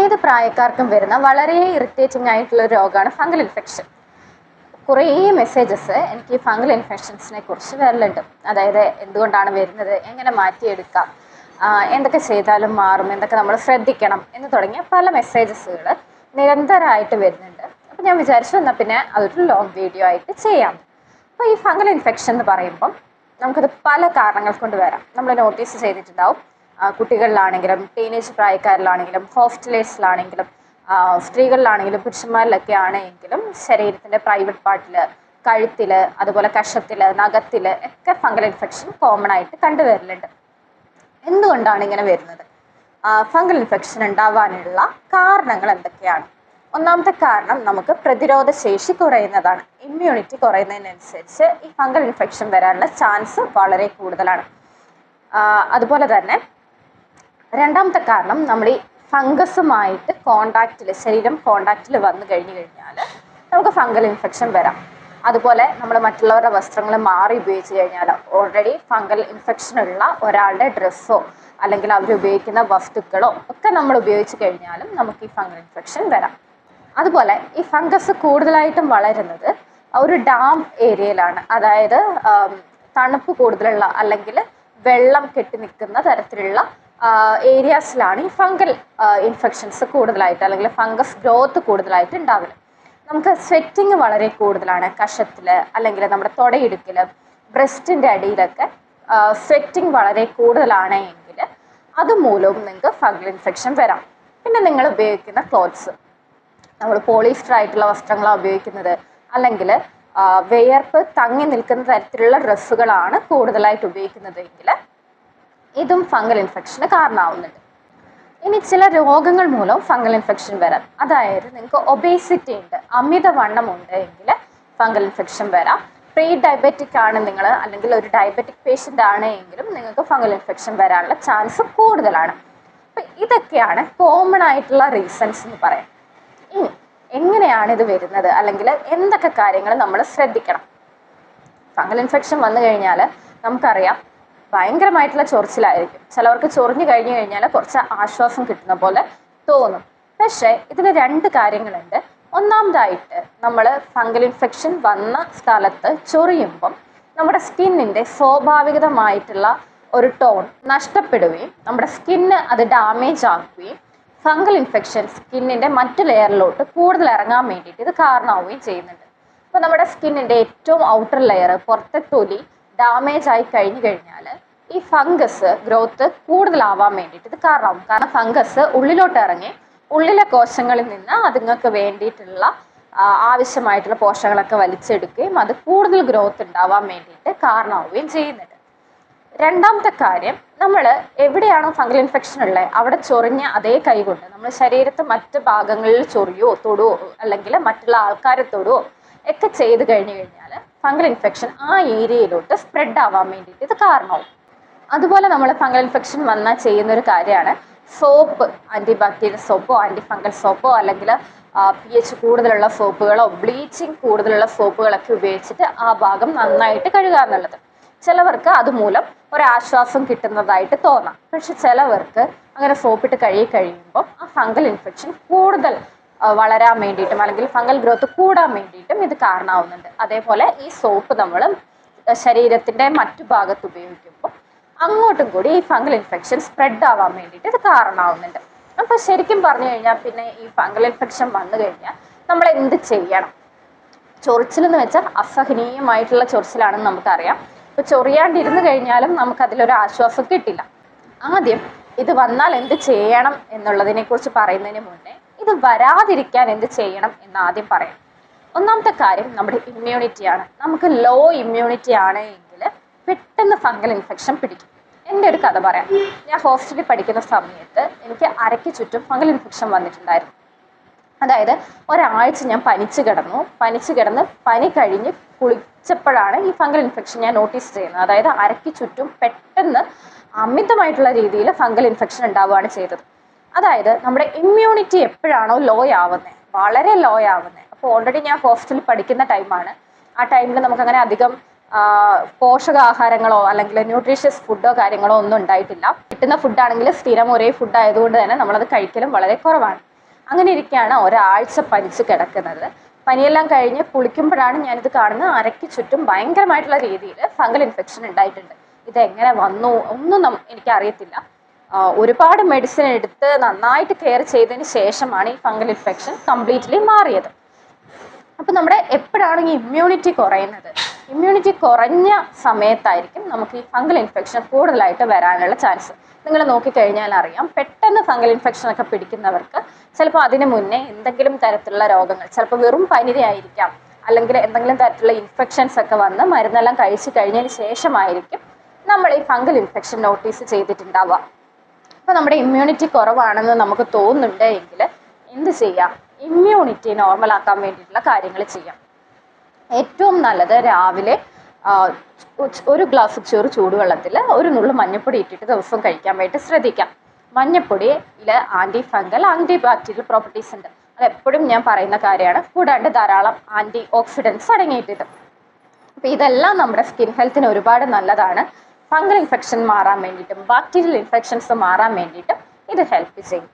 ഏത് പ്രായക്കാർക്കും വരുന്ന വളരെ ഇറിറ്റേറ്റിംഗ് ആയിട്ടുള്ള ഒരു രോഗമാണ് ഫംഗൽ ഇൻഫെക്ഷൻ. കുറേ മെസ്സേജസ് എനിക്ക് ഫംഗൽ ഇൻഫെക്ഷൻസിനെ കുറിച്ച് വരലുണ്ട്. അതായത് എന്തുകൊണ്ടാണ് വരുന്നത്, എങ്ങനെ മാറ്റിയെടുക്കാം, എന്തൊക്കെ ചെയ്താലും മാറും, എന്തൊക്കെ നമ്മൾ ശ്രദ്ധിക്കണം എന്ന് തുടങ്ങിയ പല മെസ്സേജസുകൾ നിരന്തരമായിട്ട് വരുന്നുണ്ട്. അപ്പം ഞാൻ വിചാരിച്ചു എന്നാൽ പിന്നെ അതൊരു ലോങ് വീഡിയോ ആയിട്ട് ചെയ്യാം. അപ്പോൾ ഈ ഫംഗൽ ഇൻഫെക്ഷൻ എന്ന് പറയുമ്പം നമുക്കത് പല കാരണങ്ങൾ കൊണ്ട് വരാം. നമ്മൾ നോട്ടീസ് ചെയ്തിട്ടുണ്ടാവും, കുട്ടികളിലാണെങ്കിലും ടീനേജ് പ്രായക്കാരിലാണെങ്കിലും ഹോസ്റ്റലേഴ്സിലാണെങ്കിലും സ്ത്രീകളിലാണെങ്കിലും പുരുഷന്മാരിലൊക്കെ ആണെങ്കിലും ശരീരത്തിൻ്റെ പ്രൈവറ്റ് പാർട്ടിൽ, കഴുത്തിൽ, അതുപോലെ കഷത്തിൽ, നഖത്തിൽ ഒക്കെ ഫംഗൽ ഇൻഫെക്ഷൻ കോമൺ ആയിട്ട് കണ്ടുവരലുണ്ട്. എന്തുകൊണ്ടാണ് ഇങ്ങനെ വരുന്നത്? ഫംഗൽ ഇൻഫെക്ഷൻ ഉണ്ടാവാനുള്ള കാരണങ്ങൾ എന്തൊക്കെയാണ്? ഒന്നാമത്തെ കാരണം നമുക്ക് പ്രതിരോധ ശേഷി കുറയുന്നതാണ്. ഇമ്മ്യൂണിറ്റി കുറയുന്നതിനനുസരിച്ച് ഈ ഫംഗൽ ഇൻഫെക്ഷൻ വരാനുള്ള ചാൻസ് വളരെ കൂടുതലാണ്. അതുപോലെ തന്നെ രണ്ടാമത്തെ കാരണം നമ്മൾ ഈ ഫംഗസുമായിട്ട് ശരീരം കോണ്ടാക്റ്റിൽ വന്നു കഴിഞ്ഞാൽ നമുക്ക് ഫംഗൽ ഇൻഫെക്ഷൻ വരാം. അതുപോലെ നമ്മൾ മറ്റുള്ളവരുടെ വസ്ത്രങ്ങൾ മാറി ഉപയോഗിച്ച് കഴിഞ്ഞാൽ ഓൾറെഡി ഫംഗൽ ഇൻഫെക്ഷൻ ഉള്ള ഒരാളുടെ ഡ്രസ്സോ അല്ലെങ്കിൽ അവർ ഉപയോഗിക്കുന്ന വസ്തുക്കളോ ഒക്കെ നമ്മൾ ഉപയോഗിച്ച് കഴിഞ്ഞാലും നമുക്ക് ഈ ഫംഗൽ ഇൻഫെക്ഷൻ വരാം. അതുപോലെ ഈ ഫംഗസ് കൂടുതലായിട്ടും വളരുന്നത് ഒരു ഡാം ഏരിയയിലാണ്. അതായത് തണുപ്പ് കൂടുതലുള്ള അല്ലെങ്കിൽ വെള്ളം കെട്ടി നിൽക്കുന്ന തരത്തിലുള്ള ഏരിയാസിലാണ് ഈ ഫംഗൽ ഇൻഫെക്ഷൻസ് കൂടുതലായിട്ട് അല്ലെങ്കിൽ ഫംഗസ് ഗ്രോത്ത് കൂടുതലായിട്ട് ഉണ്ടാവില്ല. നമുക്ക് സ്വെറ്റിങ് വളരെ കൂടുതലാണ്. കഷത്തിൽ അല്ലെങ്കിൽ നമ്മുടെ തുടയിടുക്കിൽ, ബ്രസ്റ്റിൻ്റെ അടിയിലൊക്കെ സ്വെറ്റിങ് വളരെ കൂടുതലാണ് എങ്കിൽ അതുമൂലവും നിങ്ങൾക്ക് ഫംഗൽ ഇൻഫെക്ഷൻ വരാം. പിന്നെ നിങ്ങൾ ഉപയോഗിക്കുന്ന ക്ലോത്ത്സ്, നമ്മൾ പോളിസ്റ്റർ ആയിട്ടുള്ള വസ്ത്രങ്ങളാണ് ഉപയോഗിക്കുന്നത്, അല്ലെങ്കിൽ വിയർപ്പ് തങ്ങി നിൽക്കുന്ന തരത്തിലുള്ള ഡ്രസ്സുകളാണ് കൂടുതലായിട്ട് ഉപയോഗിക്കുന്നതെങ്കിൽ ഇതും ഫംഗൽ ഇൻഫെക്ഷന് കാരണമാവുന്നുണ്ട്. ഇനി ചില രോഗങ്ങൾ മൂലം ഫംഗൽ ഇൻഫെക്ഷൻ വരാം. അതായത് നിങ്ങൾക്ക് ഒബേസിറ്റി ഉണ്ട്, അമിതവണ്ണം ഉണ്ട് എങ്കിൽ ഫംഗൽ ഇൻഫെക്ഷൻ വരാം. പ്രീ ഡയബറ്റിക് ആണ് നിങ്ങൾ, അല്ലെങ്കിൽ ഒരു ഡയബറ്റിക് പേഷ്യൻ്റ് ആണ് എങ്കിലും നിങ്ങൾക്ക് ഫംഗൽ ഇൻഫെക്ഷൻ വരാനുള്ള ചാൻസ് കൂടുതലാണ്. അപ്പം ഇതൊക്കെയാണ് കോമൺ ആയിട്ടുള്ള റീസൺസ് എന്ന് പറയാം. ഇനി എങ്ങനെയാണ് ഇത് വരുന്നത്, അല്ലെങ്കിൽ എന്തൊക്കെ കാര്യങ്ങൾ നമ്മൾ ശ്രദ്ധിക്കണം? ഫംഗൽ ഇൻഫെക്ഷൻ വന്നു കഴിഞ്ഞാൽ നമുക്കറിയാം ഭയങ്കരമായിട്ടുള്ള ചൊറിച്ചിലായിരിക്കും. ചിലവർക്ക് ചൊറിഞ്ഞു കഴിഞ്ഞു കഴിഞ്ഞാൽ കുറച്ച് ആശ്വാസം കിട്ടുന്ന പോലെ തോന്നും. പക്ഷേ ഇതിന് രണ്ട് കാര്യങ്ങളുണ്ട്. ഒന്നാമതായിട്ട് നമ്മൾ ഫംഗൽ ഇൻഫെക്ഷൻ വന്ന സ്ഥലത്ത് ചൊറിയുമ്പം നമ്മുടെ സ്കിന്നിൻ്റെ സ്വാഭാവികമായിട്ടുള്ള ഒരു ടോൺ നഷ്ടപ്പെടുകയും നമ്മുടെ സ്കിന്ന് അത് ഡാമേജ് ആക്കുകയും ഫംഗൽ ഇൻഫെക്ഷൻ സ്കിന്നിൻ്റെ മറ്റു ലെയറിലോട്ട് കൂടുതൽ ഇറങ്ങാൻ വേണ്ടിയിട്ട് ഇത് കാരണമാവുകയും ചെയ്യുന്നുണ്ട്. അപ്പോൾ നമ്മുടെ സ്കിന്നിൻ്റെ ഏറ്റവും ഔട്ടർ ലെയർ, പുറത്തെ തൊലി ഡാമേജ് ആയി കഴിഞ്ഞാൽ ഈ ഫംഗസ് ഗ്രോത്ത് കൂടുതലാവാൻ വേണ്ടിയിട്ട് ഇത് കാരണമാവും. കാരണം ഫംഗസ് ഉള്ളിലോട്ട് ഇറങ്ങി ഉള്ളിലെ കോശങ്ങളിൽ നിന്ന് അതുങ്ങൾക്ക് വേണ്ടിയിട്ടുള്ള ആവശ്യമായിട്ടുള്ള പോഷകങ്ങളൊക്കെ വലിച്ചെടുക്കുകയും അത് കൂടുതൽ ഗ്രോത്ത് ഉണ്ടാവാൻ വേണ്ടിയിട്ട് കാരണമാവുകയും ചെയ്യുന്നുണ്ട്. രണ്ടാമത്തെ കാര്യം, നമ്മൾ എവിടെയാണോ ഫംഗൽ ഇൻഫെക്ഷൻ ഉള്ളത് അവിടെ ചൊറിഞ്ഞ അതേ കൈ കൊണ്ട് നമ്മൾ ശരീരത്തെ മറ്റ് ഭാഗങ്ങളിൽ ചൊറിയോ തൊടുവോ അല്ലെങ്കിൽ മറ്റുള്ള ആൾക്കാരെ തൊടുവോ ഒക്കെ ചെയ്ത് കഴിഞ്ഞാൽ ഫംഗൽ ഇൻഫെക്ഷൻ ആ ഏരിയയിലോട്ട് സ്പ്രെഡ് ആവാൻ വേണ്ടിയിട്ട് ഇത് കാരണമാവും. അതുപോലെ നമ്മൾ ഫംഗൽ ഇൻഫെക്ഷൻ വന്നാൽ ചെയ്യുന്നൊരു കാര്യമാണ് സോപ്പ്, ആൻറ്റി ബാക്ടീരിയൽ സോപ്പോ ആൻറ്റി ഫംഗൽ സോപ്പോ അല്ലെങ്കിൽ pH കൂടുതലുള്ള സോപ്പുകളോ ബ്ലീച്ചിങ് കൂടുതലുള്ള സോപ്പുകളൊക്കെ ഉപയോഗിച്ചിട്ട് ആ ഭാഗം നന്നായിട്ട് കഴുകുക എന്നുള്ളത്. ചിലവർക്ക് അതുമൂലം ഒരാശ്വാസം കിട്ടുന്നതായിട്ട് തോന്നാം. പക്ഷെ ചിലവർക്ക് അങ്ങനെ സോപ്പിട്ട് കഴിയുമ്പോൾ ആ ഫംഗൽ ഇൻഫെക്ഷൻ കൂടുതൽ വളരാൻ വേണ്ടിയിട്ടും അല്ലെങ്കിൽ ഫംഗൽ ഗ്രോത്ത് കൂടാൻ വേണ്ടിയിട്ടും ഇത് കാരണമാവുന്നുണ്ട്. അതേപോലെ ഈ സോപ്പ് നമ്മൾ ശരീരത്തിൻ്റെ മറ്റു ഭാഗത്ത് ഉപയോഗിക്കുമ്പോൾ അങ്ങോട്ടും കൂടി ഈ ഫംഗൽ ഇൻഫെക്ഷൻ സ്പ്രെഡ് ആവാൻ വേണ്ടിയിട്ട് ഇത് കാരണമാവുന്നുണ്ട്. അപ്പോൾ ശരിക്കും പറഞ്ഞു കഴിഞ്ഞാൽ പിന്നെ ഈ ഫംഗൽ ഇൻഫെക്ഷൻ വന്നു കഴിഞ്ഞാൽ നമ്മൾ എന്ത് ചെയ്യണം? ചൊറിച്ചിലെന്ന് വെച്ചാൽ അസഹനീയമായിട്ടുള്ള ചൊറിച്ചിലാണെന്ന് നമുക്കറിയാം. ഇപ്പോൾ ചൊറിയാണ്ടിരുന്ന് കഴിഞ്ഞാലും നമുക്കതിലൊരു ആശ്വാസം കിട്ടില്ല. ആദ്യം ഇത് വന്നാൽ എന്ത് ചെയ്യണം എന്നുള്ളതിനെക്കുറിച്ച് പറയുന്നതിന് മുന്നേ ഇത് വരാതിരിക്കാൻ എന്ത് ചെയ്യണം എന്ന് ആദ്യം പറയാം. ഒന്നാമത്തെ കാര്യം നമ്മുടെ ഇമ്മ്യൂണിറ്റിയാണ്. നമുക്ക് ലോ ഇമ്മ്യൂണിറ്റി ആണ് എങ്കിൽ പെട്ടെന്ന് ഫംഗൽ ഇൻഫെക്ഷൻ പിടിക്കും. എൻ്റെ ഒരു കഥ പറയാം. ഞാൻ ഹോസ്റ്റലിൽ പഠിക്കുന്ന സമയത്ത് എനിക്ക് അരയ്ക്ക് ചുറ്റും ഫംഗൽ ഇൻഫെക്ഷൻ വന്നിട്ടുണ്ടായിരുന്നു. അതായത് ഒരാഴ്ച ഞാൻ പനിച്ച് കിടന്ന് പനി കഴിഞ്ഞ് കുളിച്ചപ്പോഴാണ് ഈ ഫംഗൽ ഇൻഫെക്ഷൻ ഞാൻ നോട്ടീസ് ചെയ്യുന്നത്. അതായത് അരയ്ക്ക് ചുറ്റും പെട്ടെന്ന് അമിതമായിട്ടുള്ള രീതിയിൽ ഫംഗൽ ഇൻഫെക്ഷൻ ഉണ്ടാവുകയാണ് ചെയ്തത്. അതായത് നമ്മുടെ ഇമ്മ്യൂണിറ്റി എപ്പോഴാണോ ലോ ആവുന്നത്, വളരെ ലോ ആവുന്നത്, അപ്പോൾ ഓൾറെഡി ഞാൻ ഹോസ്റ്റലിൽ പഠിക്കുന്ന ടൈമാണ്. ആ ടൈമിൽ നമുക്കങ്ങനെ അധികം പോഷകാഹാരങ്ങളോ അല്ലെങ്കിൽ ന്യൂട്രീഷ്യസ് ഫുഡോ കാര്യങ്ങളോ ഒന്നും ഉണ്ടായിട്ടില്ല. കിട്ടുന്ന ഫുഡാണെങ്കിൽ സ്ഥിരം ഒരേ ഫുഡ് ആയതുകൊണ്ട് തന്നെ നമ്മളത് കഴിക്കലും വളരെ കുറവാണ്. അങ്ങനെ ഇരിക്കുകയാണ് ഒരാഴ്ച പനിച്ച് കിടക്കുന്നത്. പനിയെല്ലാം കഴിഞ്ഞ് കുളിക്കുമ്പോഴാണ് ഞാനിത് കാണുന്നത്. അരയ്ക്ക് ചുറ്റും ഭയങ്കരമായിട്ടുള്ള രീതിയിൽ ഫംഗൽ ഇൻഫെക്ഷൻ ഉണ്ടായിട്ടുണ്ട്. ഇതെങ്ങനെ വന്നു ഒന്നും എനിക്കറിയത്തില്ല. ഒരുപാട് മെഡിസിൻ എടുത്ത് നന്നായിട്ട് കെയർ ചെയ്തതിന് ശേഷമാണ് ഈ ഫംഗൽ ഇൻഫെക്ഷൻ കംപ്ലീറ്റ്ലി മാറിയത്. അപ്പം നമ്മുടെ എപ്പോഴാണ് ഈ ഇമ്മ്യൂണിറ്റി കുറയുന്നത്? ഇമ്മ്യൂണിറ്റി കുറഞ്ഞ സമയത്തായിരിക്കും നമുക്ക് ഈ ഫംഗൽ ഇൻഫെക്ഷൻ കൂടുതലായിട്ട് വരാനുള്ള ചാൻസ്. നിങ്ങൾ നോക്കിക്കഴിഞ്ഞാൽ അറിയാം, പെട്ടെന്ന് ഫംഗൽ ഇൻഫെക്ഷൻ ഒക്കെ പിടിക്കുന്നവർക്ക് ചിലപ്പോൾ അതിന് മുന്നേ എന്തെങ്കിലും തരത്തിലുള്ള രോഗങ്ങൾ, ചിലപ്പോൾ വെറും പനിയായിരിക്കാം, അല്ലെങ്കിൽ എന്തെങ്കിലും തരത്തിലുള്ള ഇൻഫെക്ഷൻസ് ഒക്കെ വന്ന് മരുന്നെല്ലാം കഴിച്ചു കഴിഞ്ഞതിന് ശേഷമായിരിക്കും നമ്മൾ ഈ ഫംഗൽ ഇൻഫെക്ഷൻ നോട്ടീസ് ചെയ്തിട്ടുണ്ടാവുക. അപ്പോൾ നമ്മുടെ ഇമ്മ്യൂണിറ്റി കുറവാണെന്ന് നമുക്ക് തോന്നുന്നുണ്ട് എങ്കിൽ എന്ത് ചെയ്യാം? ഇമ്മ്യൂണിറ്റി നോർമലാക്കാൻ വേണ്ടിയിട്ടുള്ള കാര്യങ്ങൾ ചെയ്യാം. ഏറ്റവും നല്ലത് രാവിലെ ഒരു ഗ്ലാസ് ചൂടുവെള്ളത്തിൽ ഒരു നുള്ളു മഞ്ഞൾപ്പൊടി ഇട്ടിട്ട് ദിവസവും കഴിക്കാൻ വേണ്ടി ശ്രദ്ധിക്കാം. മഞ്ഞൾപ്പൊടിയിൽ antifungal, antibacterial properties ഉണ്ട്. അത് എപ്പോഴും ഞാൻ പറയുന്ന കാര്യമാണ്. കൂടാണ്ട് ധാരാളം ആൻറ്റി ഓക്സിഡൻസ് അടങ്ങിയിട്ടുണ്ട്. അപ്പോൾ ഇതെല്ലാം നമ്മുടെ സ്കിൻ ഹെൽത്തിന് ഒരുപാട് നല്ലതാണ്. ഫംഗൽ ഇൻഫെക്ഷൻ മാറാൻ വേണ്ടിയിട്ടും ബാക്ടീരിയൽ ഇൻഫെക്ഷൻസ് മാറാൻ വേണ്ടിയിട്ടും ഇത് ഹെൽപ്പ് ചെയ്യും.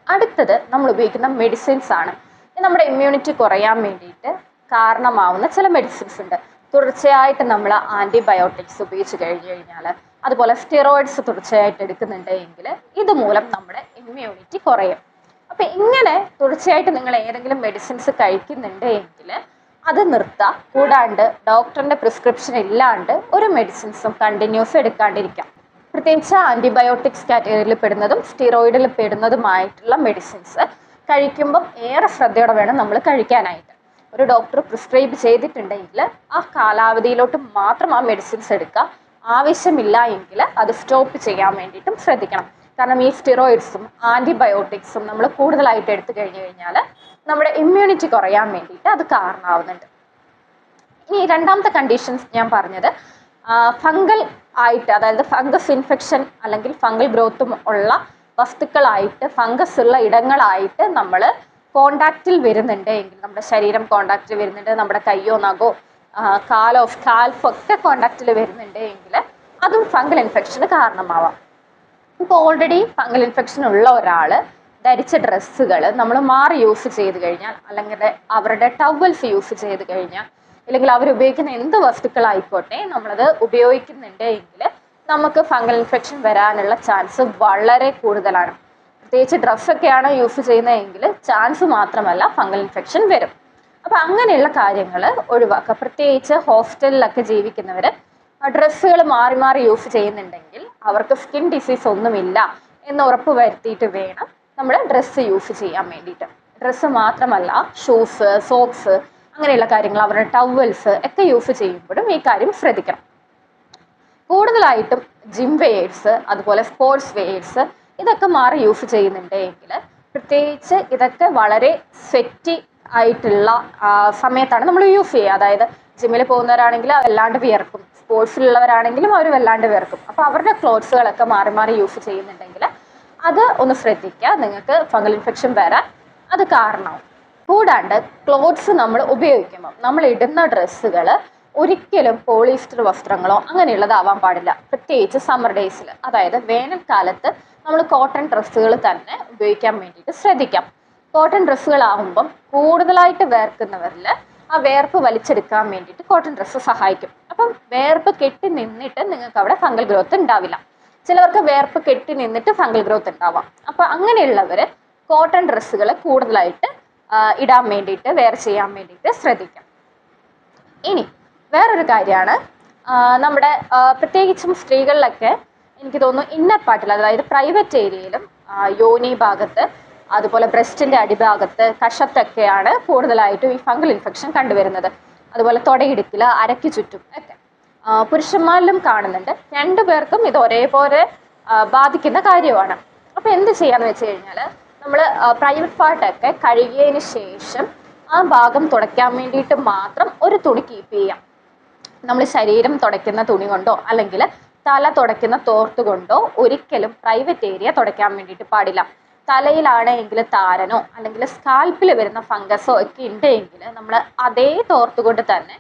അടുത്തത് നമ്മൾ ഉപയോഗിക്കുന്ന മെഡിസിൻസ് ആണ്. നമ്മുടെ ഇമ്മ്യൂണിറ്റി കുറയാൻ വേണ്ടിയിട്ട് കാരണമാവുന്ന ചില മെഡിസിൻസ് ഉണ്ട്. തുടർച്ചയായിട്ട് നമ്മൾ ആൻറ്റിബയോട്ടിക്സ് ഉപയോഗിച്ച് കഴിഞ്ഞാൽ, അതുപോലെ സ്റ്റിറോയിഡ്സ് തുടർച്ചയായിട്ട് എടുക്കുന്നുണ്ട് എങ്കിൽ ഇതുമൂലം നമ്മുടെ ഇമ്മ്യൂണിറ്റി കുറയും. അപ്പം ഇങ്ങനെ തുടർച്ചയായിട്ട് നിങ്ങൾ ഏതെങ്കിലും മെഡിസിൻസ് കഴിക്കുന്നുണ്ട് എങ്കിൽ അത് നിർത്താം. കൂടാണ്ട് ഡോക്ടറിൻ്റെ പ്രിസ്ക്രിപ്ഷൻ ഇല്ലാണ്ട് ഒരു മെഡിസിൻസും കണ്ടിന്യൂസ് എടുക്കാണ്ടിരിക്കാം. പ്രത്യേകിച്ച് ആൻറ്റിബയോട്ടിക്സ് കാറ്റഗറിയിൽ പെടുന്നതും സ്റ്റിറോയിഡിൽ പെടുന്നതുമായിട്ടുള്ള മെഡിസിൻസ് കഴിക്കുമ്പം ഏറെ ശ്രദ്ധയോടെ വേണം നമ്മൾ കഴിക്കാനായിട്ട്. ഒരു ഡോക്ടർ പ്രിസ്ക്രൈബ് ചെയ്തിട്ടുണ്ടെങ്കിൽ ആ കാലാവധിയിലോട്ട് മാത്രം ആ മെഡിസിൻസ് എടുക്കുക. ആവശ്യമില്ല എങ്കിൽ അത് സ്റ്റോപ്പ് ചെയ്യാൻ വേണ്ടിയിട്ടും ശ്രദ്ധിക്കണം. കാരണം ഈ സ്റ്റിറോയിഡ്സും ആൻറ്റിബയോട്ടിക്സും നമ്മൾ കൂടുതലായിട്ട് എടുത്തു കഴിഞ്ഞാൽ നമ്മുടെ ഇമ്മ്യൂണിറ്റി കുറയാൻ വേണ്ടിയിട്ട് അത് കാരണമാവുന്നുണ്ട്. ഇനി രണ്ടാമത്തെ കണ്ടീഷൻസ് ഞാൻ പറഞ്ഞത് ഫംഗൽ ആയിട്ട്, അതായത് ഫംഗസ് ഇൻഫെക്ഷൻ അല്ലെങ്കിൽ ഫംഗൽ ഗ്രോത്തും ഉള്ള വസ്തുക്കളായിട്ട്, ഫംഗസ് ഉള്ള ഇടങ്ങളായിട്ട് നമ്മൾ കോണ്ടാക്റ്റിൽ വരുന്നുണ്ട് എങ്കിൽ, നമ്മുടെ ശരീരം കോണ്ടാക്റ്റിൽ വരുന്നുണ്ട്, നമ്മുടെ കയ്യോ നഖോ കാലോ സ്കാൽഫോ ഒക്കെ കോണ്ടാക്റ്റിൽ വരുന്നുണ്ട് എങ്കിൽ അതും ഫംഗൽ ഇൻഫെക്ഷന് കാരണമാവാം. ഇപ്പോൾ ഓൾറെഡി ഫംഗൽ ഇൻഫെക്ഷൻ ഉള്ള ഒരാൾ ധരിച്ച ഡ്രസ്സുകൾ നമ്മൾ മാറി യൂസ് ചെയ്ത് കഴിഞ്ഞാൽ, അല്ലെങ്കിൽ അവരുടെ ടവൽസ് യൂസ് ചെയ്ത് കഴിഞ്ഞാൽ, അല്ലെങ്കിൽ അവരുപയോഗിക്കുന്ന എന്ത് വസ്തുക്കളായിക്കോട്ടെ നമ്മളത് ഉപയോഗിക്കുന്നുണ്ട് എങ്കിൽ നമുക്ക് ഫംഗൽ ഇൻഫെക്ഷൻ വരാനുള്ള ചാൻസ് വളരെ കൂടുതലാണ്. പ്രത്യേകിച്ച് ഡ്രസ്സൊക്കെയാണ് യൂസ് ചെയ്യുന്നതെങ്കിൽ ചാൻസ് മാത്രമല്ല ഫംഗൽ ഇൻഫെക്ഷൻ വരും. അപ്പം അങ്ങനെയുള്ള കാര്യങ്ങൾ ഒഴിവാക്കുക. പ്രത്യേകിച്ച് ഹോസ്റ്റലിലൊക്കെ ജീവിക്കുന്നവർ ഡ്രസ്സുകൾ മാറി മാറി യൂസ് ചെയ്യുന്നുണ്ടെങ്കിൽ അവർക്ക് സ്കിൻ ഡിസീസ് ഒന്നുമില്ല എന്ന് ഉറപ്പ് വരുത്തിയിട്ട് വേണം നമ്മൾ ഡ്രസ്സ് യൂസ് ചെയ്യാൻ വേണ്ടിയിട്ട്. ഡ്രസ്സ് മാത്രമല്ല ഷൂസ്, സോക്സ്, അങ്ങനെയുള്ള കാര്യങ്ങൾ, അവരുടെ ടവൽസ് ഒക്കെ യൂസ് ചെയ്യുമ്പോഴും ഈ കാര്യം ശ്രദ്ധിക്കണം. കൂടുതലായിട്ടും ജിം വെയേഴ്സ്, അതുപോലെ സ്പോർട്സ് വെയേഴ്സ് ഇതൊക്കെ മാറി യൂസ് ചെയ്യുന്നുണ്ട് എങ്കിൽ, പ്രത്യേകിച്ച് ഇതൊക്കെ വളരെ സ്വെറ്റി ആയിട്ടുള്ള സമയത്താണ് നമ്മൾ യൂസ് ചെയ്യുക. അതായത് ജിമ്മിൽ പോകുന്നവരാണെങ്കിൽ വല്ലാണ്ട് വിയർക്കും, സ്പോർട്സിലുള്ളവരാണെങ്കിലും അവർ വല്ലാണ്ട് വിയർക്കും. അപ്പോൾ അവരുടെ ക്ലോത്ത്സുകളൊക്കെ മാറി മാറി യൂസ് ചെയ്യുന്നുണ്ടെങ്കിൽ അത് ഒന്ന് ശ്രദ്ധിക്കുക. നിങ്ങൾക്ക് ഫംഗൽ ഇൻഫെക്ഷൻ വരാൻ അത് കാരണമാവും. കൂടാണ്ട് ക്ലോത്ത്സ് നമ്മൾ ഉപയോഗിക്കുമ്പോൾ നമ്മൾ ഇടുന്ന ഡ്രസ്സുകൾ ഒരിക്കലും പോളിസ്റ്റർ വസ്ത്രങ്ങളോ അങ്ങനെയുള്ളതാവാൻ പാടില്ല. പ്രത്യേകിച്ച് സമ്മർ ഡേയ്സിൽ, അതായത് വേനൽക്കാലത്ത് നമ്മൾ കോട്ടൺ ഡ്രസ്സുകൾ തന്നെ ഉപയോഗിക്കാൻ വേണ്ടിയിട്ട് ശ്രദ്ധിക്കാം. കോട്ടൺ ഡ്രസ്സുകളാകുമ്പം കൂടുതലായിട്ട് വേർക്കുന്നവരിൽ ആ വേർപ്പ് വലിച്ചെടുക്കാൻ വേണ്ടിയിട്ട് കോട്ടൺ ഡ്രസ്സ് സഹായിക്കും. അപ്പം വേർപ്പ് കെട്ടി നിന്നിട്ട് നിങ്ങൾക്ക് അവിടെ ഫംഗൽ ഗ്രോത്ത് ഉണ്ടാവില്ല. ചിലവർക്ക് വേർപ്പ് കെട്ടി നിന്നിട്ട് ഫംഗൽ ഗ്രോത്ത് ഉണ്ടാവാം. അപ്പം അങ്ങനെയുള്ളവർ കോട്ടൺ ഡ്രസ്സുകൾ കൂടുതലായിട്ട് ഇടാൻ വേണ്ടിയിട്ട്, വെയർ ചെയ്യാൻ വേണ്ടിയിട്ട് ശ്രദ്ധിക്കാം. ഇനി വേറൊരു കാര്യമാണ്, നമ്മുടെ പ്രത്യേകിച്ചും സ്ത്രീകളിലൊക്കെ എനിക്ക് തോന്നുന്നു ഇന്നർ പാർട്ടിൽ, അതായത് പ്രൈവറ്റ് ഏരിയയിലും യോനി ഭാഗത്ത്, അതുപോലെ ബ്രസ്റ്റിൻ്റെ അടിഭാഗത്ത്, കഷത്തൊക്കെയാണ് കൂടുതലായിട്ടും ഈ ഫംഗൽ ഇൻഫെക്ഷൻ കണ്ടുവരുന്നത്. അതുപോലെ തൊടയിടുക്കിൽ, അരയ്ക്ക് ചുറ്റും ഒക്കെ പുരുഷന്മാരിലും കാണുന്നുണ്ട്. രണ്ടുപേർക്കും ഇത് ഒരേപോലെ ബാധിക്കുന്ന കാര്യമാണ്. അപ്പോൾ എന്ത് ചെയ്യാന്ന് വെച്ച് കഴിഞ്ഞാൽ, നമ്മൾ പ്രൈവറ്റ് പാർട്ടൊക്കെ കഴുകിയതിന് ശേഷം ആ ഭാഗം തുടയ്ക്കാൻ വേണ്ടിയിട്ട് മാത്രം ഒരു തുണി കീപ്പ് ചെയ്യാം. നമ്മൾ ശരീരം തുടയ്ക്കുന്ന തുണി കൊണ്ടോ അല്ലെങ്കിൽ തല തുടയ്ക്കുന്ന തോർത്ത് കൊണ്ടോ ഒരിക്കലും പ്രൈവറ്റ് ഏരിയ തുടയ്ക്കാൻ വേണ്ടിയിട്ട് പാടില്ല. തലയിലാണെങ്കിൽ താരനോ അല്ലെങ്കിൽ സ്കാൽപ്പിൽ വരുന്ന ഫംഗസോ ഒക്കെ ഉണ്ടെങ്കിൽ നമ്മൾ അതേ തോർത്ത് കൊണ്ട് തന്നെ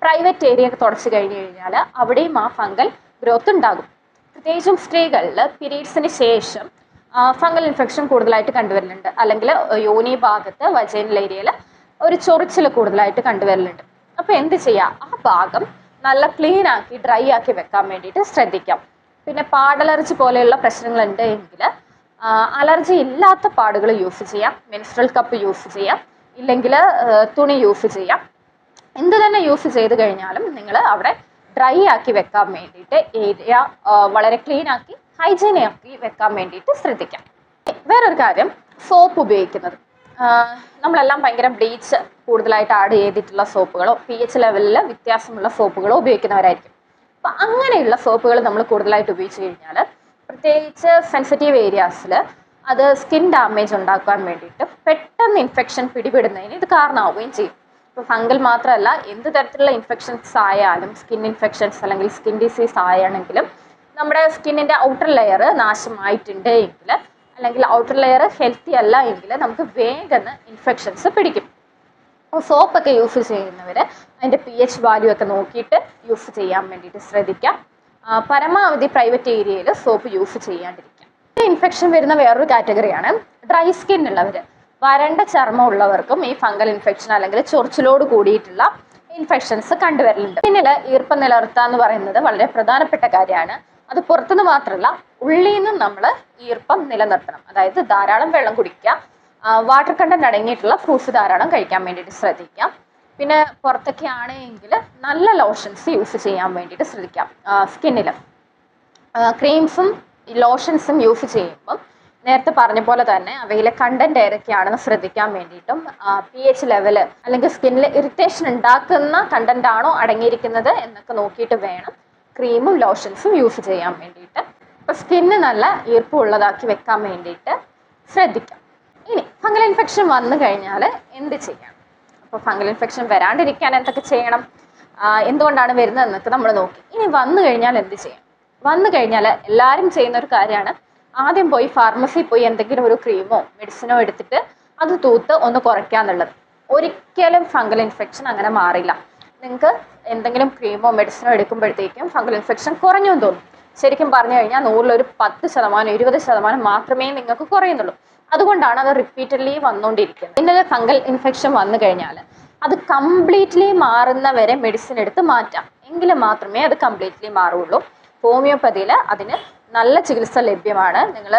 പ്രൈവറ്റ് ഏരിയ തുടച്ചു കഴിഞ്ഞ് കഴിഞ്ഞാൽ അവിടെയും ആ ഫംഗൽ ഗ്രോത്ത് ഉണ്ടാകും. പ്രത്യേകിച്ചും സ്ത്രീകളിൽ പീരീഡ്സിന് ശേഷം ഫംഗൽ ഇൻഫെക്ഷൻ കൂടുതലായിട്ട് കണ്ടുവരലുണ്ട്. അല്ലെങ്കിൽ യോനി ഭാഗത്ത് വജൈനൽ ഏരിയയിൽ ഒരു ചൊറിച്ചിൽ കൂടുതലായിട്ട് കണ്ടുവരലുണ്ട്. അപ്പോൾ എന്ത് ചെയ്യുക, ആ ഭാഗം നല്ല ക്ലീൻ ആക്കി ഡ്രൈ ആക്കി വെക്കാൻ വേണ്ടിയിട്ട് ശ്രദ്ധിക്കാം. പിന്നെ പാടലർജി പോലെയുള്ള പ്രശ്നങ്ങളുണ്ട് എങ്കിൽ അലർജി ഇല്ലാത്ത പാടുകൾ യൂസ് ചെയ്യാം. മെൻസ്ട്രൽ കപ്പ് യൂസ് ചെയ്യാം, ഇല്ലെങ്കിൽ തുണി യൂസ് ചെയ്യാം. എന്ത് തന്നെ യൂസ് ചെയ്ത് കഴിഞ്ഞാലും നിങ്ങൾ അവിടെ ഡ്രൈ ആക്കി വെക്കാൻ വേണ്ടിയിട്ട് ഏരിയ വളരെ ക്ലീൻ ആക്കി ഹൈജീൻ ആക്കി വെക്കാൻ വേണ്ടിയിട്ട് ശ്രദ്ധിക്കാം. വേറൊരു കാര്യം, സോപ്പ് ഉപയോഗിക്കുന്നത്. നമ്മളെല്ലാം ഭയങ്കര ബ്ലീച്ച് കൂടുതലായിട്ട് ആഡ് ചെയ്തിട്ടുള്ള സോപ്പുകളോ pH ലെവലിൽ വ്യത്യാസമുള്ള സോപ്പുകളോ ഉപയോഗിക്കുന്നവരായിരിക്കും. അപ്പം അങ്ങനെയുള്ള സോപ്പുകൾ നമ്മൾ കൂടുതലായിട്ട് ഉപയോഗിച്ച് കഴിഞ്ഞാൽ പ്രത്യേകിച്ച് സെൻസിറ്റീവ് ഏരിയാസിൽ അത് സ്കിൻ ഡാമേജ് ഉണ്ടാക്കാൻ വേണ്ടിയിട്ട് പെട്ടെന്ന് ഇൻഫെക്ഷൻ പിടിപെടുന്നതിന് ഇത് കാരണമാവുകയും ചെയ്യും. ഇപ്പോൾ ഫംഗൽ മാത്രമല്ല, എന്ത് തരത്തിലുള്ള ഇൻഫെക്ഷൻസ് ആയാലും, സ്കിൻ ഇൻഫെക്ഷൻസ് അല്ലെങ്കിൽ സ്കിൻ ഡിസീസ് ആയാണെങ്കിലും നമ്മുടെ സ്കിന്നിൻ്റെ ഔട്ടർ ലെയർ നാശമായിട്ടുണ്ട് എങ്കിൽ, അല്ലെങ്കിൽ ഔട്ടർ ലെയർ ഹെൽത്തി അല്ല എങ്കിൽ നമുക്ക് വേഗം ഇൻഫെക്ഷൻസ് പിടിക്കും. അപ്പോൾ സോപ്പൊക്കെ യൂസ് ചെയ്യുന്നവർ അതിൻ്റെ pH വാല്യൂ ഒക്കെ നോക്കിയിട്ട് യൂസ് ചെയ്യാൻ വേണ്ടിയിട്ട് ശ്രദ്ധിക്കാം. പരമാവധി പ്രൈവറ്റ് ഏരിയയിൽ സോപ്പ് യൂസ് ചെയ്യാണ്ടിരിക്കാം. ഇൻഫെക്ഷൻ വരുന്ന വേറൊരു കാറ്റഗറിയാണ് ഡ്രൈ സ്കിൻ ഉള്ളവർ. വരണ്ട ചർമ്മം ഉള്ളവർക്കും ഈ ഫംഗൽ ഇൻഫെക്ഷൻ അല്ലെങ്കിൽ ചൊറിച്ചിലോട് കൂടിയിട്ടുള്ള ഇൻഫെക്ഷൻസ് കണ്ടുവരലുണ്ട്. പിന്നിൽ ഈർപ്പം നിലനിർത്തുക എന്ന് പറയുന്നത് വളരെ പ്രധാനപ്പെട്ട കാര്യമാണ്. അത് പുറത്തുനിന്ന് മാത്രമല്ല, ഉള്ളിൽ നിന്നും നമ്മൾ ഈർപ്പം നിലനിർത്തണം. അതായത് ധാരാളം വെള്ളം കുടിക്കുക, വാട്ടർ കണ്ടന്റ് അടങ്ങിയിട്ടുള്ള ഫ്രൂട്ട്സ് ധാരാളം കഴിക്കാൻ വേണ്ടിയിട്ട് ശ്രദ്ധിക്കാം. പിന്നെ പുറത്തൊക്കെ ആണെങ്കിൽ നല്ല ലോഷൻസ് യൂസ് ചെയ്യാൻ വേണ്ടിയിട്ട് ശ്രദ്ധിക്കാം. സ്കിന്നിൽ ക്രീംസും ലോഷൻസും യൂസ് ചെയ്യുമ്പം നേരത്തെ പറഞ്ഞ പോലെ തന്നെ അവയിലെ കണ്ടന്റ് ഏതൊക്കെയാണെന്ന് ശ്രദ്ധിക്കാൻ വേണ്ടിയിട്ടും pH ലെവല് അല്ലെങ്കിൽ സ്കിന്നിൽ ഇറിറ്റേഷൻ ഉണ്ടാക്കുന്ന കണ്ടന്റ് ആണോ അടങ്ങിയിരിക്കുന്നത് എന്നൊക്കെ നോക്കിയിട്ട് വേണം ക്രീമും ലോഷൻസും യൂസ് ചെയ്യാൻ വേണ്ടിയിട്ട്. അപ്പോൾ സ്കിന്ന് നല്ല ഈർപ്പമുള്ളതാക്കി വെക്കാൻ വേണ്ടിയിട്ട് ശ്രദ്ധിക്കാം. ഇനി ഫംഗൽ ഇൻഫെക്ഷൻ വന്നു കഴിഞ്ഞാൽ എന്ത് ചെയ്യണം? അപ്പോൾ ഫംഗൽ ഇൻഫെക്ഷൻ വരാണ്ടിരിക്കാൻ എന്തൊക്കെ ചെയ്യണം, എന്തുകൊണ്ടാണ് വരുന്നതെന്നൊക്കെ നമ്മൾ നോക്കി. ഇനി വന്നു കഴിഞ്ഞാൽ എന്ത് ചെയ്യണം? വന്നു കഴിഞ്ഞാൽ എല്ലാവരും ചെയ്യുന്ന ഒരു കാര്യമാണ്, ആദ്യം പോയി ഫാർമസിയിൽ പോയി എന്തെങ്കിലും ഒരു ക്രീമോ മെഡിസിനോ എടുത്തിട്ട് അത് തൂത്ത് ഒന്ന് കുറയ്ക്കാന്നുള്ളത്. ഒരിക്കലും ഫംഗൽ ഇൻഫെക്ഷൻ അങ്ങനെ മാറില്ല. നിങ്ങൾക്ക് എന്തെങ്കിലും ക്രീമോ മെഡിസിനോ എടുക്കുമ്പോഴത്തേക്കും ഫംഗൽ ഇൻഫെക്ഷൻ കുറഞ്ഞു എന്ന് തോന്നും. ശരിക്കും പറഞ്ഞു കഴിഞ്ഞാൽ 100-ൽ 10%, 20% മാത്രമേ നിങ്ങൾക്ക് കുറയുന്നുള്ളൂ. അതുകൊണ്ടാണ് അത് റിപ്പീറ്റഡ്ലി വന്നുകൊണ്ടിരിക്കുന്നത്. ഇതിൻ്റെ ഫംഗൽ ഇൻഫെക്ഷൻ വന്നു കഴിഞ്ഞാൽ അത് കംപ്ലീറ്റ്ലി മാറുന്നവരെ മെഡിസിൻ എടുത്ത് മാറ്റാം, എങ്കിൽ മാത്രമേ അത് കംപ്ലീറ്റ്ലി മാറുള്ളൂ. ഹോമിയോപ്പതിയിൽ അതിന് നല്ല ചികിത്സ ലഭ്യമാണ്. നിങ്ങൾ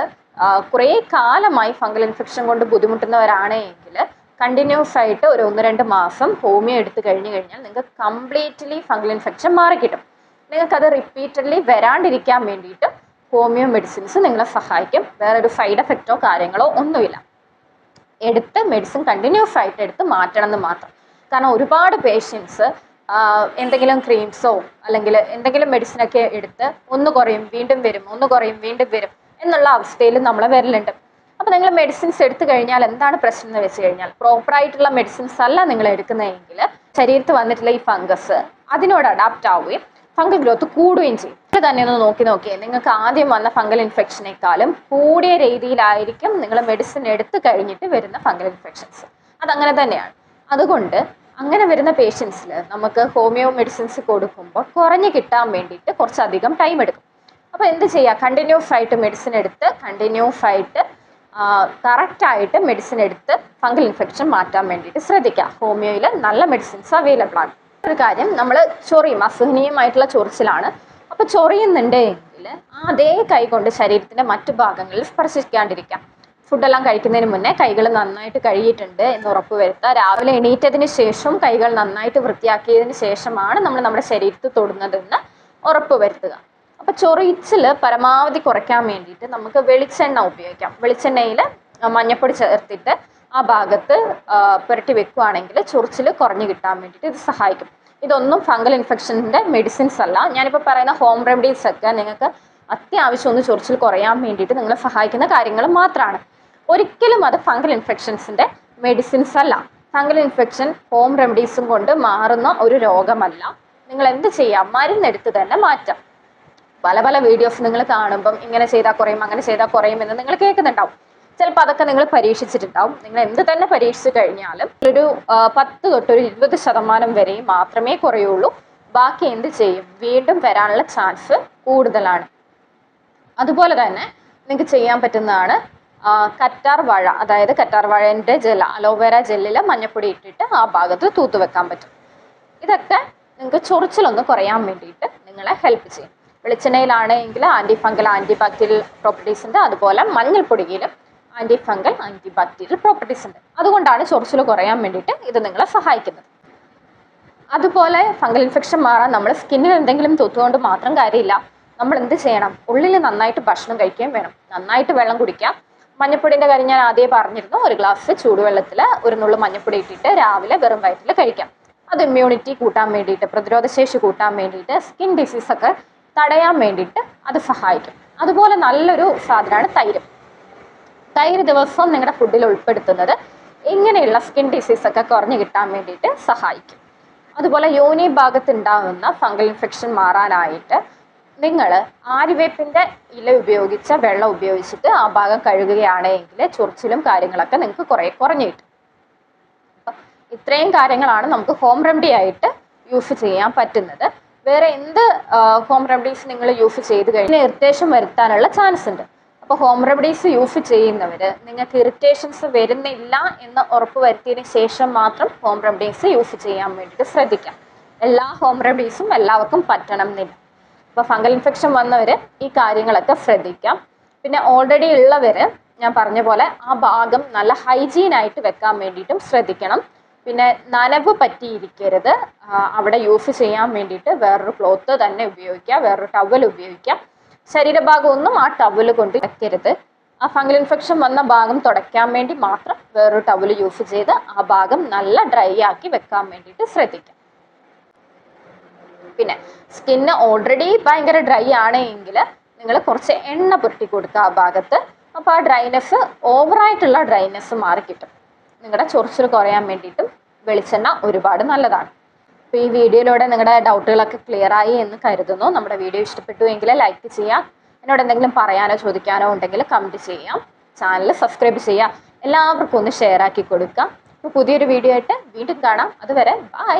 കുറേ കാലമായി ഫംഗൽ ഇൻഫെക്ഷൻ കൊണ്ട് ബുദ്ധിമുട്ടുന്നവരാണ് എങ്കിൽ കണ്ടിന്യൂസ് ആയിട്ട് ഒരു 1-2 മാസം ഹോമിയോ എടുത്തു കഴിഞ്ഞ് കഴിഞ്ഞാൽ നിങ്ങൾക്ക് കംപ്ലീറ്റ്ലി ഫംഗൽ ഇൻഫെക്ഷൻ മാറിക്കിട്ടും. നിങ്ങൾക്കത് റിപ്പീറ്റഡ്ലി വരാണ്ടിരിക്കാൻ വേണ്ടിയിട്ട് ഹോമിയോ മെഡിസിൻസ് നിങ്ങളെ സഹായിക്കും. വേറൊരു സൈഡ് എഫക്റ്റോ കാര്യങ്ങളോ ഒന്നുമില്ല. എടുത്ത് മെഡിസിൻ കണ്ടിന്യൂസ് ആയിട്ട് എടുത്ത് മാറ്റണം എന്ന് മാത്രം. കാരണം ഒരുപാട് പേഷ്യൻസ് എന്തെങ്കിലും ക്രീംസോ അല്ലെങ്കിൽ എന്തെങ്കിലും മെഡിസിനൊക്കെ എടുത്ത് ഒന്ന് കുറയും വീണ്ടും വരും, ഒന്ന് കുറയും വീണ്ടും വരും എന്നുള്ള അവസ്ഥയിൽ നമ്മൾ വരലുണ്ട്. അപ്പോൾ നിങ്ങൾ മെഡിസിൻസ് എടുത്തു കഴിഞ്ഞാൽ എന്താണ് പ്രശ്നം എന്ന് വെച്ച് കഴിഞ്ഞാൽ, പ്രോപ്പറായിട്ടുള്ള മെഡിസിൻസ് അല്ല നിങ്ങൾ എടുക്കുന്നതെങ്കിൽ ശരീരത്ത് വന്നിട്ടുള്ള ഈ ഫംഗസ് അതിനോട് അഡാപ്റ്റ് ആവുകയും ഫംഗൽ ഗ്രോത്ത് കൂടുകയും ചെയ്യും. ഇത് തന്നെ ഒന്ന് നോക്കിയേ, നിങ്ങൾക്ക് ആദ്യം വന്ന ഫംഗൽ ഇൻഫെക്ഷനേക്കാളും കൂടിയ രീതിയിലായിരിക്കും നിങ്ങൾ മെഡിസിൻ എടുത്തു കഴിഞ്ഞിട്ട് വരുന്ന ഫംഗൽ ഇൻഫെക്ഷൻസ്. അതങ്ങനെ തന്നെയാണ്. അതുകൊണ്ട് അങ്ങനെ വരുന്ന പേഷ്യൻസിൽ നമുക്ക് ഹോമിയോ മെഡിസിൻസ് കൊടുക്കുമ്പോൾ കുറഞ്ഞ് കിട്ടാൻ വേണ്ടിയിട്ട് കുറച്ചധികം ടൈം എടുക്കും. അപ്പോൾ എന്ത് ചെയ്യുക, കണ്ടിന്യൂസ് ആയിട്ട് മെഡിസിൻ എടുത്ത് കണ്ടിന്യൂസ് ആയിട്ട് കറക്റ്റായിട്ട് മെഡിസിൻ എടുത്ത് ഫംഗൽ ഇൻഫെക്ഷൻ മാറ്റാൻ വേണ്ടിയിട്ട് ശ്രദ്ധിക്കുക. ഹോമിയോയിൽ നല്ല മെഡിസിൻസ് അവൈലബിൾ ആണ്. ഒരു കാര്യം, നമ്മൾ ചൊറിയും, അസഹനീയമായിട്ടുള്ള ചൊറിച്ചിലാണ്. അപ്പോൾ ചൊറിയുന്നുണ്ടെങ്കിൽ അതേ കൈ കൊണ്ട് ശരീരത്തിൻ്റെ മറ്റു ഭാഗങ്ങളിൽ സ്പർശിക്കാണ്ടിരിക്കാം. ഫുഡെല്ലാം കഴിക്കുന്നതിന് മുന്നേ കൈകൾ നന്നായിട്ട് കഴുകിയിട്ടുണ്ട് എന്ന് ഉറപ്പ് വരുത്തുക. രാവിലെ എണീറ്റതിന് ശേഷം കൈകൾ നന്നായിട്ട് വൃത്തിയാക്കിയതിന് ശേഷമാണ് നമ്മൾ നമ്മുടെ ശരീരത്തിൽ തൊടുന്നതെന്ന് ഉറപ്പ് വരുത്തുക. അപ്പോൾ ചൊറിച്ചിൽ പരമാവധി കുറയ്ക്കാൻ വേണ്ടിയിട്ട് നമുക്ക് വെളിച്ചെണ്ണ ഉപയോഗിക്കാം. വെളിച്ചെണ്ണയിൽ മഞ്ഞപ്പൊടി ചേർത്തിട്ട് ആ ഭാഗത്ത് പുരട്ടി വെക്കുകയാണെങ്കിൽ ചൊറിച്ചിൽ കുറഞ്ഞു കിട്ടാൻ വേണ്ടിയിട്ട് ഇത് സഹായിക്കും. ഇതൊന്നും ഫംഗൽ ഇൻഫെക്ഷൻ്റെ മെഡിസിൻസ് അല്ല. ഞാനിപ്പോൾ പറയുന്ന ഹോം റെമഡീസ് ഒക്കെ നിങ്ങൾക്ക് അത്യാവശ്യം ഒന്ന് ചൊറിച്ചിൽ കുറയാൻ വേണ്ടിയിട്ട് നിങ്ങളെ സഹായിക്കുന്ന കാര്യങ്ങൾ മാത്രമാണ്. ഒരിക്കലും അത് ഫംഗൽ ഇൻഫെക്ഷൻസിൻ്റെ മെഡിസിൻസ് അല്ല. ഫംഗൽ ഇൻഫെക്ഷൻ ഹോം റെമഡീസും കൊണ്ട് മാറുന്ന ഒരു രോഗമല്ല. നിങ്ങൾ എന്ത് ചെയ്യാം, മരുന്നെടുത്ത് തന്നെ മാറ്റാം. പല വീഡിയോസ് നിങ്ങൾ കാണുമ്പം ഇങ്ങനെ ചെയ്താൽ കുറയും, അങ്ങനെ ചെയ്താൽ കുറയും എന്ന് നിങ്ങൾ കേൾക്കുന്നുണ്ടാവും. ചിലപ്പോൾ അതൊക്കെ നിങ്ങൾ പരീക്ഷിച്ചിട്ടുണ്ടാവും. നിങ്ങൾ എന്ത് തന്നെ പരീക്ഷിച്ച് കഴിഞ്ഞാലും ഒരു 10 തൊട്ട് ഒരു 20% വരെ മാത്രമേ കുറയുള്ളൂ. ബാക്കി എന്ത് ചെയ്യും, വീണ്ടും വരാനുള്ള ചാൻസ് കൂടുതലാണ്. അതുപോലെ തന്നെ നിങ്ങൾക്ക് ചെയ്യാൻ പറ്റുന്നതാണ് കറ്റാർ വാഴ, അതായത് കറ്റാർ വാഴേൻ്റെ അലോവേര ജെല്ലിൽ മഞ്ഞപ്പൊടി ഇട്ടിട്ട് ആ ഭാഗത്ത് തൂത്ത് വെക്കാൻ പറ്റും. ഇതൊക്കെ നിങ്ങൾക്ക് ചൊറിച്ചിലൊന്ന് കുറയാൻ വേണ്ടിയിട്ട് നിങ്ങളെ ഹെൽപ്പ് ചെയ്യും. വെളിച്ചെണ്ണയിലാണെങ്കിൽ antifungal antibacterial properties ഉണ്ട്, അതുപോലെ മഞ്ഞൾപ്പൊടിയിലും antifungal antibacterial properties ഉണ്ട്. അതുകൊണ്ടാണ് ചൊറിച്ചിൽ കുറയാൻ വേണ്ടിയിട്ട് ഇത് നിങ്ങളെ സഹായിക്കുന്നത്. അതുപോലെ ഫംഗൽ ഇൻഫെക്ഷൻ മാറാൻ നമ്മൾ സ്കിന്നിൽ എന്തെങ്കിലും തൂത്തുകൊണ്ട് മാത്രം കാര്യമില്ല. നമ്മൾ എന്ത് ചെയ്യണം? ഉള്ളിൽ നന്നായിട്ട് ഭക്ഷണം കഴിക്കുകയും വേണം, നന്നായിട്ട് വെള്ളം കുടിക്കാം. മഞ്ഞപ്പൊടിൻ്റെ കാര്യം ഞാൻ ആദ്യം പറഞ്ഞിരുന്നു. ഒരു ഗ്ലാസ് ചൂടുവെള്ളത്തിൽ ഒരു നുള്ളു മഞ്ഞപ്പൊടി ഇട്ടിട്ട് രാവിലെ വെറും വയറ്റിൽ കഴിക്കാം. അത് ഇമ്മ്യൂണിറ്റി കൂട്ടാൻ വേണ്ടിയിട്ട്, പ്രതിരോധശേഷി കൂട്ടാൻ വേണ്ടിയിട്ട്, സ്കിൻ ഡിസീസൊക്കെ തടയാൻ വേണ്ടിയിട്ട് അത് സഹായിക്കും. അതുപോലെ നല്ലൊരു സാധനമാണ് തൈര്. തൈര് ദിവസവും നിങ്ങളുടെ ഫുഡിൽ ഉൾപ്പെടുത്തുന്നത് ഇങ്ങനെയുള്ള സ്കിൻ ഡിസീസൊക്കെ കുറഞ്ഞു കിട്ടാൻ വേണ്ടിയിട്ട് സഹായിക്കും. അതുപോലെ യോനി ഭാഗത്ത് ഉണ്ടാകുന്ന ഫംഗൽ ഇൻഫെക്ഷൻ മാറാനായിട്ട് നിങ്ങൾ ആര്യവേപ്പിൻ്റെ ഇല ഉപയോഗിച്ച വെള്ളം ഉപയോഗിച്ചിട്ട് ആ ഭാഗം കഴുകുകയാണെങ്കിൽ ചൊറിച്ചിലും കാര്യങ്ങളൊക്കെ നിങ്ങൾക്ക് കുറഞ്ഞു കിട്ടും. അപ്പം ഇത്രയും കാര്യങ്ങളാണ് നമുക്ക് ഹോം റെമഡി ആയിട്ട് യൂസ് ചെയ്യാൻ പറ്റുന്നത്. വേറെ എന്ത് ഹോം റെമഡീസ് നിങ്ങൾ യൂസ് ചെയ്ത് കഴിഞ്ഞാൽ ഇറിറ്റേഷൻ വരുത്താനുള്ള ചാൻസ് ഉണ്ട്. അപ്പോൾ ഹോം റെമഡീസ് യൂസ് ചെയ്യുന്നവർ നിങ്ങൾക്ക് ഇറിറ്റേഷൻസ് വരുന്നില്ല എന്ന് ഉറപ്പ് വരുത്തിയതിന് ശേഷം മാത്രം ഹോം റെമഡീസ് യൂസ് ചെയ്യാൻ വേണ്ടിയിട്ട് ശ്രദ്ധിക്കാം. എല്ലാ ഹോം റെമഡീസും എല്ലാവർക്കും പറ്റണം എന്നില്ല. അപ്പോൾ ഫംഗൽ ഇൻഫെക്ഷൻ വന്നവർ ഈ കാര്യങ്ങളൊക്കെ ശ്രദ്ധിക്കാം. പിന്നെ ഓൾറെഡി ഉള്ളവർ ഞാൻ പറഞ്ഞ പോലെ ആ ഭാഗം നല്ല ഹൈജീനായിട്ട് വെക്കാൻ വേണ്ടിയിട്ടും ശ്രദ്ധിക്കണം. പിന്നെ നനവ് പറ്റിയിരിക്കരുത്. അവിടെ യൂസ് ചെയ്യാൻ വേണ്ടിയിട്ട് വേറൊരു ക്ലോത്ത് തന്നെ ഉപയോഗിക്കുക, വേറൊരു ടവൽ ഉപയോഗിക്കുക. ശരീരഭാഗം ഒന്നും ആ ടവൽ കൊണ്ട് വെക്കരുത്. ആ ഫംഗൽ ഇൻഫെക്ഷൻ വന്ന ഭാഗം തുടയ്ക്കാൻ വേണ്ടി മാത്രം വേറൊരു ടവൽ യൂസ് ചെയ്ത് ആ ഭാഗം നല്ല ഡ്രൈ ആക്കി വെക്കാൻ വേണ്ടിയിട്ട് ശ്രദ്ധിക്കാം. പിന്നെ സ്കിന്ന് ഓൾറെഡി ഭയങ്കര ഡ്രൈ ആണെങ്കിൽ നിങ്ങൾ കുറച്ച് എണ്ണ പുരട്ടി കൊടുക്കുക ആ ഭാഗത്ത്. അപ്പോൾ ആ ഡ്രൈനെസ്, ഓവറായിട്ടുള്ള ഡ്രൈനെസ് മാറിക്കിട്ടും. നിങ്ങളുടെ ചൊറിച്ചിൽ കുറയാൻ വേണ്ടിയിട്ടും വെളിച്ചെണ്ണ ഒരുപാട് നല്ലതാണ്. അപ്പോൾ ഈ വീഡിയോയിലൂടെ നിങ്ങളുടെ ഡൗട്ടുകളൊക്കെ ക്ലിയർ ആയി എന്ന് കരുതുന്നു. നമ്മുടെ വീഡിയോ ഇഷ്ടപ്പെട്ടു എങ്കിൽ ലൈക്ക് ചെയ്യാം. എന്നോട് എന്തെങ്കിലും പറയാനോ ചോദിക്കാനോ ഉണ്ടെങ്കിൽ കമൻറ്റ് ചെയ്യാം. ചാനൽ സബ്സ്ക്രൈബ് ചെയ്യുക. എല്ലാവർക്കും ഒന്ന് ഷെയർ ആക്കി കൊടുക്കുക. അപ്പോൾ പുതിയൊരു വീഡിയോ ആയിട്ട് വീണ്ടും കാണാം. അതുവരെ ബൈ.